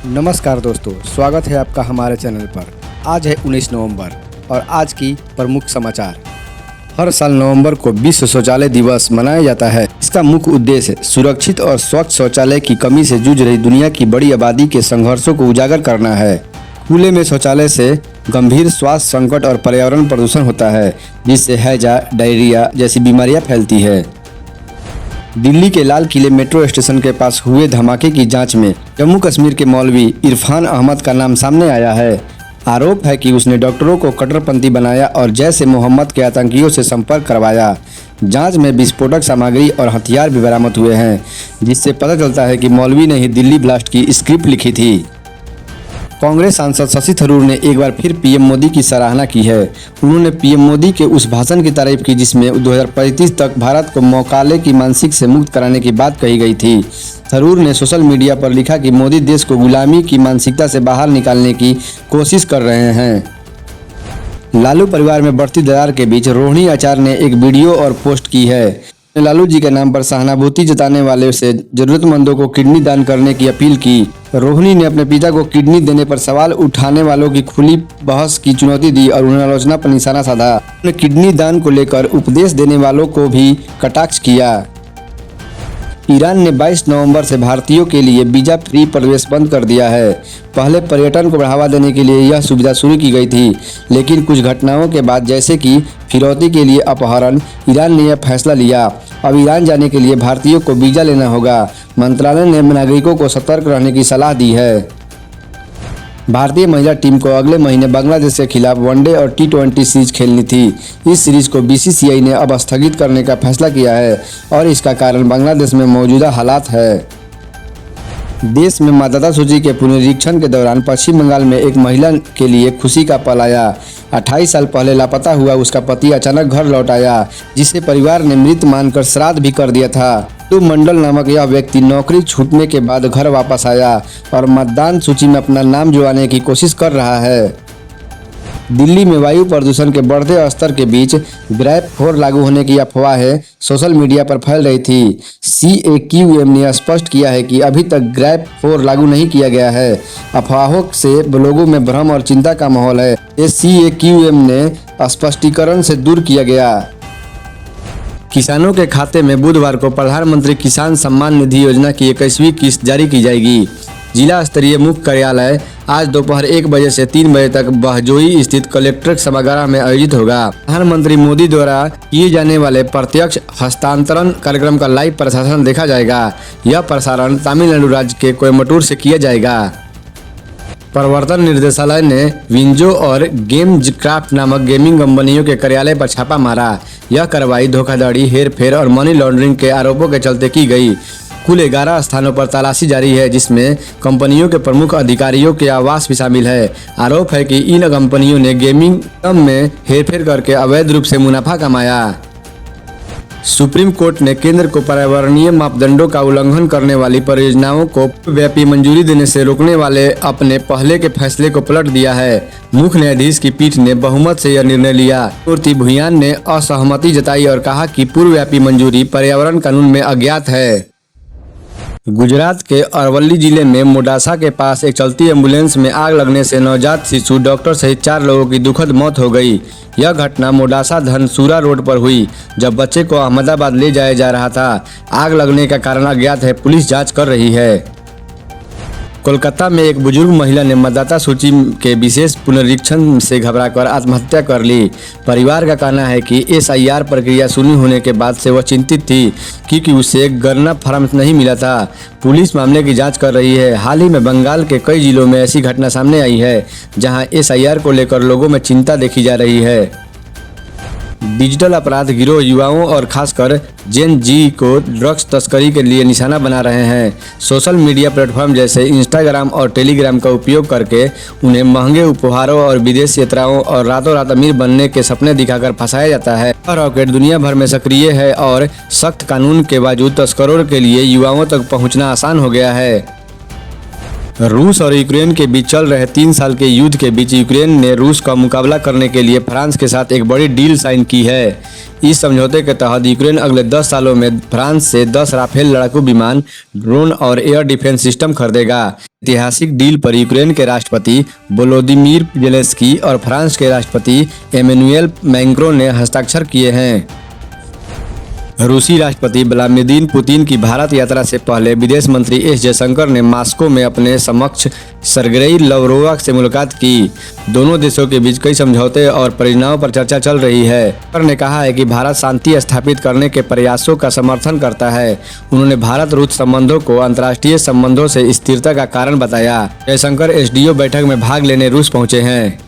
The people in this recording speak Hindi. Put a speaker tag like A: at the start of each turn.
A: नमस्कार दोस्तों, स्वागत है आपका हमारे चैनल पर। आज है 19 नवंबर और आज की प्रमुख समाचार। हर साल नवंबर को विश्व शौचालय दिवस मनाया जाता है। इसका मुख्य उद्देश्य सुरक्षित और स्वच्छ शौचालय की कमी से जूझ रही दुनिया की बड़ी आबादी के संघर्षों को उजागर करना है। खुले में शौचालय से गंभीर स्वास्थ्य संकट और पर्यावरण प्रदूषण होता है, जिससे हैजा, डायरिया जैसी बीमारियां फैलती है। दिल्ली के लाल किले मेट्रो स्टेशन के पास हुए धमाके की जांच में जम्मू कश्मीर के मौलवी इरफान अहमद का नाम सामने आया है। आरोप है कि उसने डॉक्टरों को कट्टरपंथी बनाया और जैश-ए-मोहम्मद के आतंकियों से संपर्क करवाया। जांच में विस्फोटक सामग्री और हथियार भी बरामद हुए हैं, जिससे पता चलता है कि मौलवी ने ही दिल्ली ब्लास्ट की स्क्रिप्ट लिखी थी। कांग्रेस सांसद शशि थरूर ने एक बार फिर पीएम मोदी की सराहना की है। उन्होंने पीएम मोदी के उस भाषण की तारीफ की जिसमें 2035 तक भारत को मौकाले की मानसिक से मुक्त कराने की बात कही गई थी। थरूर ने सोशल मीडिया पर लिखा कि मोदी देश को गुलामी की मानसिकता से बाहर निकालने की कोशिश कर रहे हैं। लालू परिवार में बढ़ती दरार के बीच रोहिणी आचार्य ने एक वीडियो और पोस्ट की है। लालू जी के नाम पर सहानुभूति जताने वाले से जरूरतमंदों को किडनी दान करने की अपील की। रोहिणी ने अपने पिता को किडनी देने पर सवाल उठाने वालों की खुली बहस की चुनौती दी और उन्हें आलोचना पर निशाना साधा। उन्होंने किडनी दान को लेकर उपदेश देने वालों को भी कटाक्ष किया। ईरान ने 22 नवंबर से भारतीयों के लिए वीजा फ्री प्रवेश बंद कर दिया है। पहले पर्यटन को बढ़ावा देने के लिए यह सुविधा शुरू की गई थी, लेकिन कुछ घटनाओं के बाद जैसे कि फिरौती के लिए अपहरण, ईरान ने यह फैसला लिया। अब ईरान जाने के लिए भारतीयों को वीजा लेना होगा। मंत्रालय ने नागरिकों को सतर्क रहने की सलाह दी है। भारतीय महिला टीम को अगले महीने बांग्लादेश के खिलाफ वनडे और टी20 सीरीज खेलनी थी। इस सीरीज को बीसीसीआई ने अब स्थगित करने का फैसला किया है और इसका कारण बांग्लादेश में मौजूदा हालात है। देश में मतदाता सूची के पुनरीक्षण के दौरान पश्चिम बंगाल में एक महिला के लिए खुशी का पल आया। 28 साल पहले लापता हुआ उसका पति अचानक घर लौट आया, जिसे परिवार ने मृत मानकर श्राद्ध भी कर दिया था। तो मंडल नामक यह व्यक्ति नौकरी छूटने के बाद घर वापस आया और मतदान सूची में अपना नाम जुड़वाने की कोशिश कर रहा है। दिल्ली में वायु प्रदूषण के बढ़ते स्तर के बीच ग्रैप 4 लागू होने की अफवाहें सोशल मीडिया पर फैल रही थी। CAQM ने स्पष्ट किया है कि अभी तक ग्रैप 4 लागू नहीं किया गया है। अफवाहों से लोगों में भ्रम और चिंता का माहौल है। ये CAQM ने स्पष्टीकरण से दूर किया गया। किसानों के खाते में बुधवार को प्रधानमंत्री किसान सम्मान निधि योजना की 21वीं किस्त जारी की जाएगी। जिला स्तरीय मुख्य कार्यालय आज दोपहर 1 बजे से 3 बजे तक बहजोई स्थित कलेक्ट्रेट सभागार में आयोजित होगा। प्रधानमंत्री मोदी द्वारा किए जाने वाले प्रत्यक्ष हस्तांतरण कार्यक्रम का लाइव प्रसारण देखा जाएगा। यह प्रसारण तमिलनाडु राज्य के कोयम्बटूर से किया जाएगा। प्रवर्तन निर्देशालय ने विंजो और गेम्सक्राफ्ट नामक गेमिंग कंपनियों के कार्यालय पर छापा मारा। यह कार्रवाई धोखाधड़ी, हेरफेर और मनी लॉन्ड्रिंग के आरोपों के चलते की गई। कुल 11 स्थानों पर तलाशी जारी है, जिसमें कंपनियों के प्रमुख अधिकारियों के आवास भी शामिल है। आरोप है कि इन कंपनियों ने गेमिंग में हेरफेर करके अवैध रूप से मुनाफा कमाया। सुप्रीम कोर्ट ने केंद्र को पर्यावरणीय मापदंडों का उल्लंघन करने वाली परियोजनाओं को व्यापी मंजूरी देने से रोकने वाले अपने पहले के फैसले को पलट दिया है। मुख्य न्यायाधीश की पीठ ने बहुमत से यह निर्णय लिया। न्यायमूर्ति भुयान ने असहमति जताई और कहा कि पूर्वव्यापी मंजूरी पर्यावरण कानून में अज्ञात है। गुजरात के अरवल्ली जिले में मोडासा के पास एक चलती एम्बुलेंस में आग लगने से नवजात शिशु, डॉक्टर सहित 4 लोगों की दुखद मौत हो गई। यह घटना मोडासा धनसुरा रोड पर हुई, जब बच्चे को अहमदाबाद ले जाया जा रहा था। आग लगने का कारण अज्ञात है, पुलिस जांच कर रही है। कोलकाता में एक बुजुर्ग महिला ने मतदाता सूची के विशेष पुनरीक्षण से घबराकर आत्महत्या कर ली। परिवार का कहना है कि SIR प्रक्रिया शुरू होने के बाद से वह चिंतित थी, क्योंकि उसे गणना फॉर्म नहीं मिला था। पुलिस मामले की जांच कर रही है। हाल ही में बंगाल के कई जिलों में ऐसी घटना सामने आई है, जहां SIR को लेकर लोगों में चिंता देखी जा रही है। डिजिटल अपराध गिरोह युवाओं और खासकर जेन जी को ड्रग्स तस्करी के लिए निशाना बना रहे हैं। सोशल मीडिया प्लेटफॉर्म जैसे इंस्टाग्राम और टेलीग्राम का उपयोग करके उन्हें महंगे उपहारों और विदेश यात्राओं और रातों रात अमीर बनने के सपने दिखाकर फंसाया जाता है। यह रॉकेट दुनिया भर में सक्रिय है और सख्त कानून के बावजूद तस्करों के लिए युवाओं तक पहुंचना आसान हो गया है। रूस और यूक्रेन के बीच चल रहे 3 साल के युद्ध के बीच यूक्रेन ने रूस का मुकाबला करने के लिए फ्रांस के साथ एक बड़ी डील साइन की है। इस समझौते के तहत यूक्रेन अगले 10 सालों में फ्रांस से 10 राफेल लड़ाकू विमान, ड्रोन और एयर डिफेंस सिस्टम खरीदेगा। ऐतिहासिक डील पर यूक्रेन के राष्ट्रपति वोलोदिमीर जेलेंस्की और फ्रांस के राष्ट्रपति एमेनुएल मैक्रों ने हस्ताक्षर किए हैं। रूसी राष्ट्रपति व्लादिमीर पुतिन की भारत यात्रा से पहले विदेश मंत्री एस जयशंकर ने मॉस्को में अपने समकक्ष सर्गेई लाव्रोव से मुलाकात की। दोनों देशों के बीच कई समझौते और परियोजनाओं पर चर्चा चल रही है। जयशंकर ने कहा है कि भारत शांति स्थापित करने के प्रयासों का समर्थन करता है। उन्होंने भारत रूस संबंधों को अंतर्राष्ट्रीय संबंधों से स्थिरता का कारण बताया। जयशंकर एसडीओ बैठक में भाग लेने रूस पहुंचे हैं।